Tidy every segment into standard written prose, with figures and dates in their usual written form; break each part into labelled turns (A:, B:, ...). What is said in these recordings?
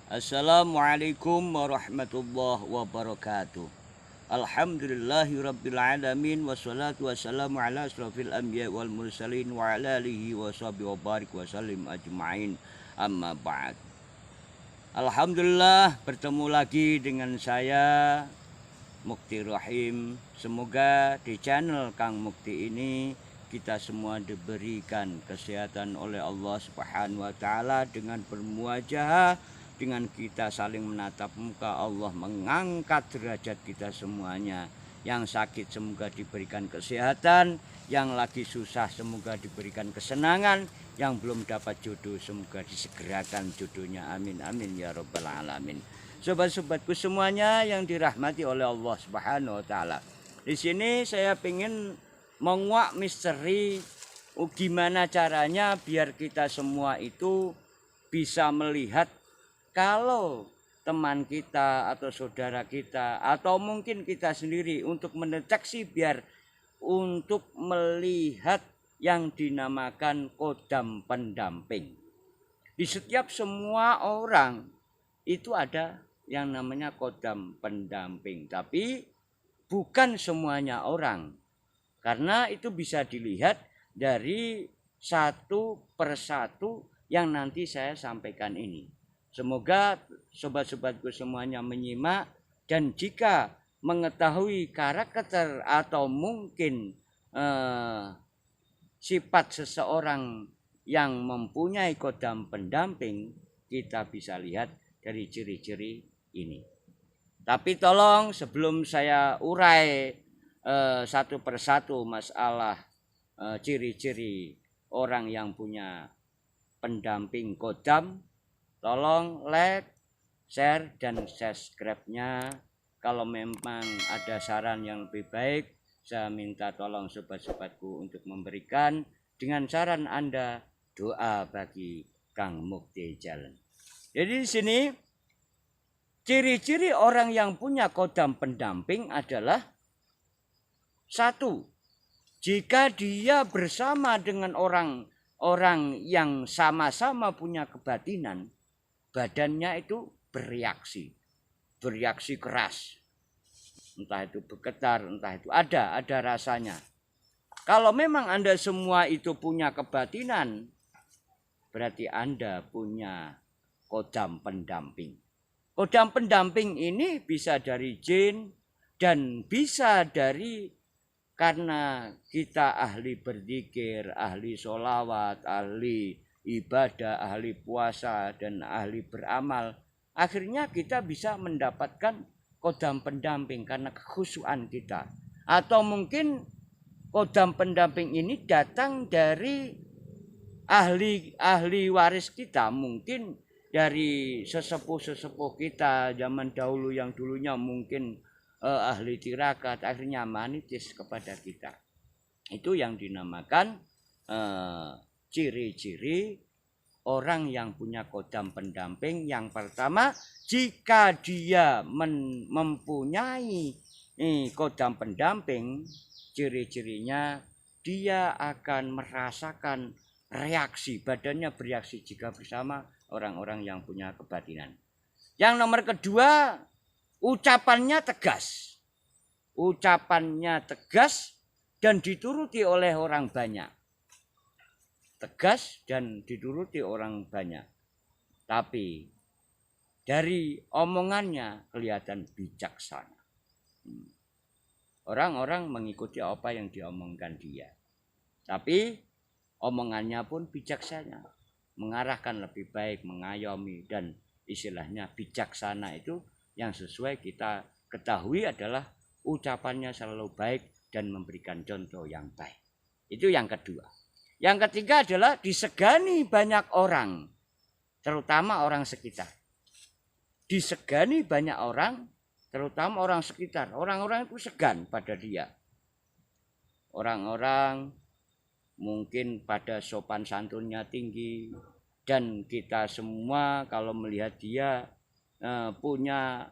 A: Assalamualaikum warahmatullahi wabarakatuh. Alhamdulillahirabbil alamin wassalatu wassalamu ala asrofil anbiya wal mursalin wa ala alihi wa sahbihi wa barik wa sallim ajma'in. Amma ba'd. Alhamdulillah bertemu lagi dengan saya Mukti Rahim. Semoga di channel Kang Mukti ini kita semua diberikan kesehatan oleh Allah Subhanahu wa taala dengan bermuajahah, dengan kita saling menatap muka. Allah mengangkat derajat kita semuanya. Yang sakit semoga diberikan kesehatan, yang lagi susah semoga diberikan kesenangan, yang belum dapat jodoh semoga disegerakan jodohnya. Amin amin ya rabbal alamin. Sobat-sobatku semuanya yang dirahmati oleh Allah Subhanahu wa taala. Di sini saya ingin menguak misteri gimana caranya biar kita semua itu bisa melihat kalau teman kita atau saudara kita atau mungkin kita sendiri untuk mendeteksi biar untuk melihat yang dinamakan kodam pendamping. Di setiap semua orang itu ada yang namanya kodam pendamping, tapi bukan semuanya orang, karena itu bisa dilihat dari satu persatu yang nanti saya sampaikan ini. Semoga sobat-sobatku semuanya menyimak, dan jika mengetahui karakter atau mungkin sifat seseorang yang mempunyai kodam pendamping, kita bisa lihat dari ciri-ciri ini. Tapi tolong sebelum saya urai satu persatu masalah ciri-ciri orang yang punya pendamping kodam, tolong like, share, dan subscribe-nya. Kalau memang ada saran yang lebih baik, saya minta tolong sobat-sobatku untuk memberikan dengan saran Anda doa bagi Kang Mukti Jalan. Jadi di sini ciri-ciri orang yang punya kodam pendamping adalah: satu, jika dia bersama dengan orang yang sama-sama punya kebatinan, badannya itu bereaksi keras, entah itu bergetar, entah itu ada rasanya. Kalau memang Anda semua itu punya kebatinan, berarti Anda punya kodam pendamping. Kodam pendamping ini bisa dari jin dan bisa dari karena kita ahli berzikir, ahli sholawat, ahli ibadah, ahli puasa, dan ahli beramal. Akhirnya kita bisa mendapatkan kodam pendamping karena kekhusyuan kita. Atau mungkin kodam pendamping ini datang dari ahli waris kita, mungkin dari sesepuh kita zaman dahulu yang dulunya mungkin ahli tirakat, akhirnya manitis kepada kita. Itu yang dinamakan ciri-ciri orang yang punya kodam pendamping. Yang pertama, jika dia mempunyai kodam pendamping, ciri-cirinya dia akan merasakan reaksi, badannya bereaksi jika bersama orang-orang yang punya kebatinan. Yang nomor kedua, ucapannya tegas. Ucapannya tegas dan dituruti oleh orang banyak. Tegas dan dituruti orang banyak. Tapi dari omongannya kelihatan bijaksana. Orang-orang mengikuti apa yang diomongkan dia. Tapi omongannya pun bijaksana. Mengarahkan lebih baik, mengayomi, dan istilahnya bijaksana itu yang sesuai kita ketahui adalah ucapannya selalu baik dan memberikan contoh yang baik. Itu yang kedua. Yang ketiga adalah disegani banyak orang, terutama orang sekitar. Disegani banyak orang, terutama orang sekitar. Orang-orang itu segan pada dia. Orang-orang mungkin pada sopan santunnya tinggi, dan kita semua kalau melihat dia punya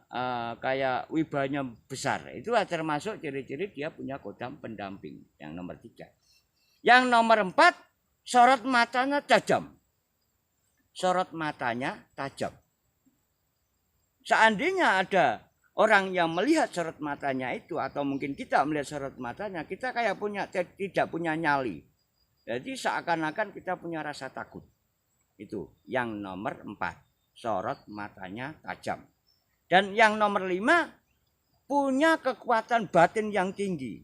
A: kayak wibanya besar, itu termasuk ciri-ciri dia punya kodam pendamping. Yang nomor 3. Yang nomor 4, sorot matanya tajam. Sorot matanya tajam. Seandainya ada orang yang melihat sorot matanya itu, atau mungkin kita melihat sorot matanya, kita kayak tidak punya nyali. Jadi seakan-akan kita punya rasa takut. Itu yang nomor 4, sorot matanya tajam. Dan yang nomor 5, punya kekuatan batin yang tinggi.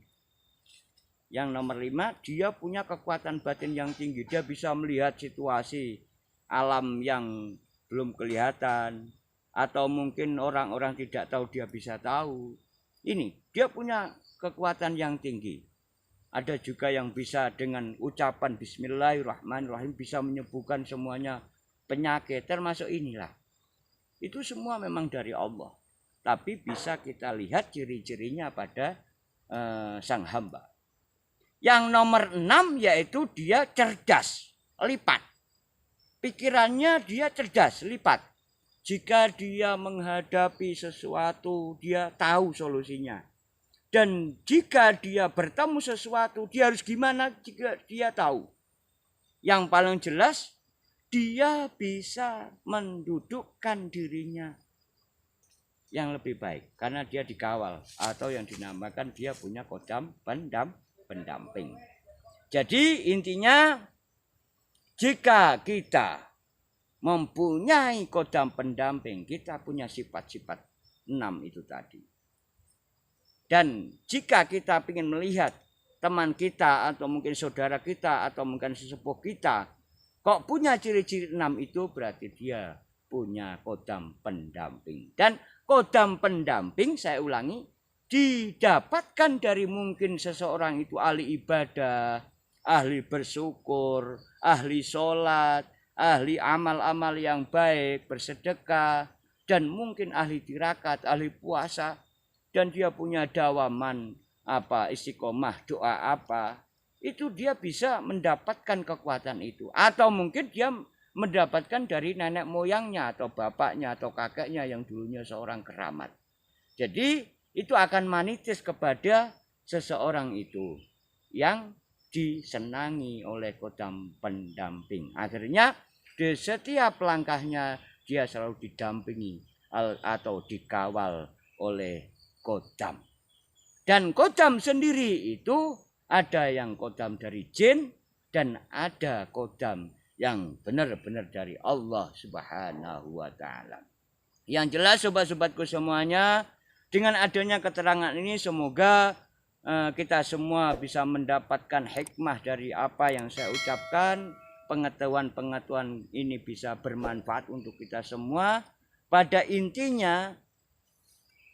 A: Yang nomor 5, dia punya kekuatan batin yang tinggi. Dia bisa melihat situasi alam yang belum kelihatan, atau mungkin orang-orang tidak tahu dia bisa tahu. Ini dia punya kekuatan yang tinggi. Ada juga yang bisa dengan ucapan bismillahirrahmanirrahim bisa menyembuhkan semuanya penyakit, termasuk inilah. Itu semua memang dari Allah. Tapi bisa kita lihat ciri-cirinya pada sang hamba. Yang nomor 6 yaitu dia cerdas, lipat. Pikirannya dia cerdas, lipat. Jika dia menghadapi sesuatu, dia tahu solusinya. Dan jika dia bertemu sesuatu, dia harus gimana jika dia tahu. Yang paling jelas, dia bisa mendudukkan dirinya yang lebih baik. Karena dia dikawal, atau yang dinamakan dia punya kodam pendamping. Jadi intinya, jika kita mempunyai kodam pendamping, kita punya sifat-sifat 6 itu tadi. Dan jika kita ingin melihat teman kita, atau mungkin saudara kita, atau mungkin sesepuh kita, kok punya ciri-ciri 6 itu, berarti dia punya kodam pendamping. Dan kodam pendamping, saya ulangi, didapatkan dari mungkin seseorang itu ahli ibadah, ahli bersyukur, ahli sholat, ahli amal-amal yang baik, bersedekah, dan mungkin ahli tirakat, ahli puasa, dan dia punya dawaman istiqomah, doa itu dia bisa mendapatkan kekuatan itu. Atau mungkin dia mendapatkan dari nenek moyangnya, atau bapaknya, atau kakeknya yang dulunya seorang keramat. Jadi itu akan manitis kepada seseorang itu yang disenangi oleh kodam pendamping. Akhirnya di setiap langkahnya dia selalu didampingi atau dikawal oleh kodam. Dan kodam sendiri itu ada yang kodam dari jin, dan ada kodam yang benar-benar dari Allah Subhanahu wa Ta'ala. Yang jelas sobat-sobatku semuanya, dengan adanya keterangan ini semoga kita semua bisa mendapatkan hikmah dari apa yang saya ucapkan. Pengetahuan-pengetahuan ini bisa bermanfaat untuk kita semua. Pada intinya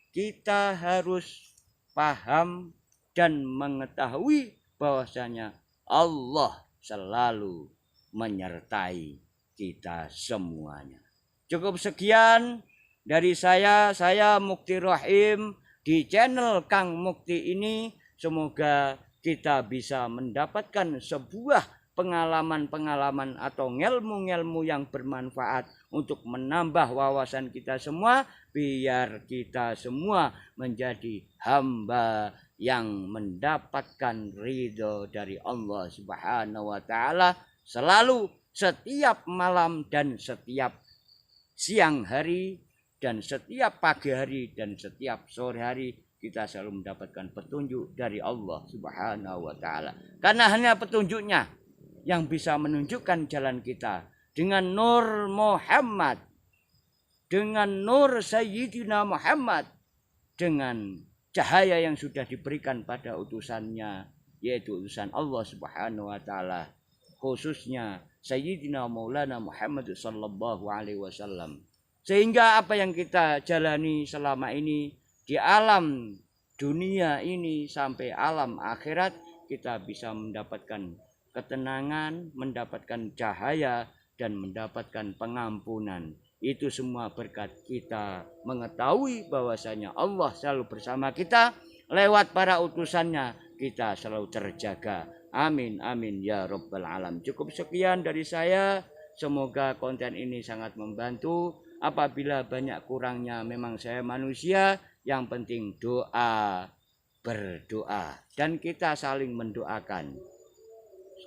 A: kita harus paham dan mengetahui bahwasanya Allah selalu menyertai kita semuanya. Cukup sekian dari saya Mukti Rahim di channel Kang Mukti ini. Semoga kita bisa mendapatkan sebuah pengalaman-pengalaman atau ilmu-ilmu yang bermanfaat untuk menambah wawasan kita semua, biar kita semua menjadi hamba yang mendapatkan ridho dari Allah Subhanahu wa Ta'ala selalu, setiap malam dan setiap siang hari dan setiap pagi hari dan setiap sore hari. Kita selalu mendapatkan petunjuk dari Allah Subhanahu wa Ta'ala. Karena hanya petunjuknya yang bisa menunjukkan jalan kita. Dengan nur Muhammad, dengan nur Sayyidina Muhammad, dengan cahaya yang sudah diberikan pada utusannya, yaitu utusan Allah Subhanahu wa Ta'ala, khususnya Sayyidina Maulana Muhammad sallallahu alaihi wasallam. Sehingga apa yang kita jalani selama ini di alam dunia ini sampai alam akhirat, kita bisa mendapatkan ketenangan, mendapatkan cahaya, dan mendapatkan pengampunan. Itu semua berkat kita mengetahui bahwasanya Allah selalu bersama kita. Lewat para utusannya kita selalu terjaga. Amin amin ya rabbal alam. Cukup sekian dari saya. Semoga konten ini sangat membantu. Apabila banyak kurangnya, memang saya manusia. Yang penting doa, berdoa, dan kita saling mendoakan.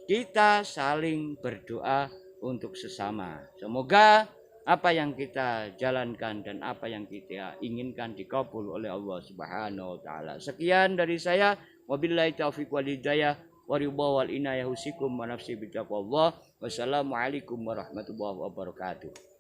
A: Kita saling berdoa untuk sesama. Semoga apa yang kita jalankan dan apa yang kita inginkan dikabul oleh Allah Subhanahu wa taala. Sekian dari saya, wabillahi taufiq wal hidayah wa ridha wal inayah husikum wa nafsi bi taqwallah. Wassalamualaikum warahmatullahi wabarakatuh.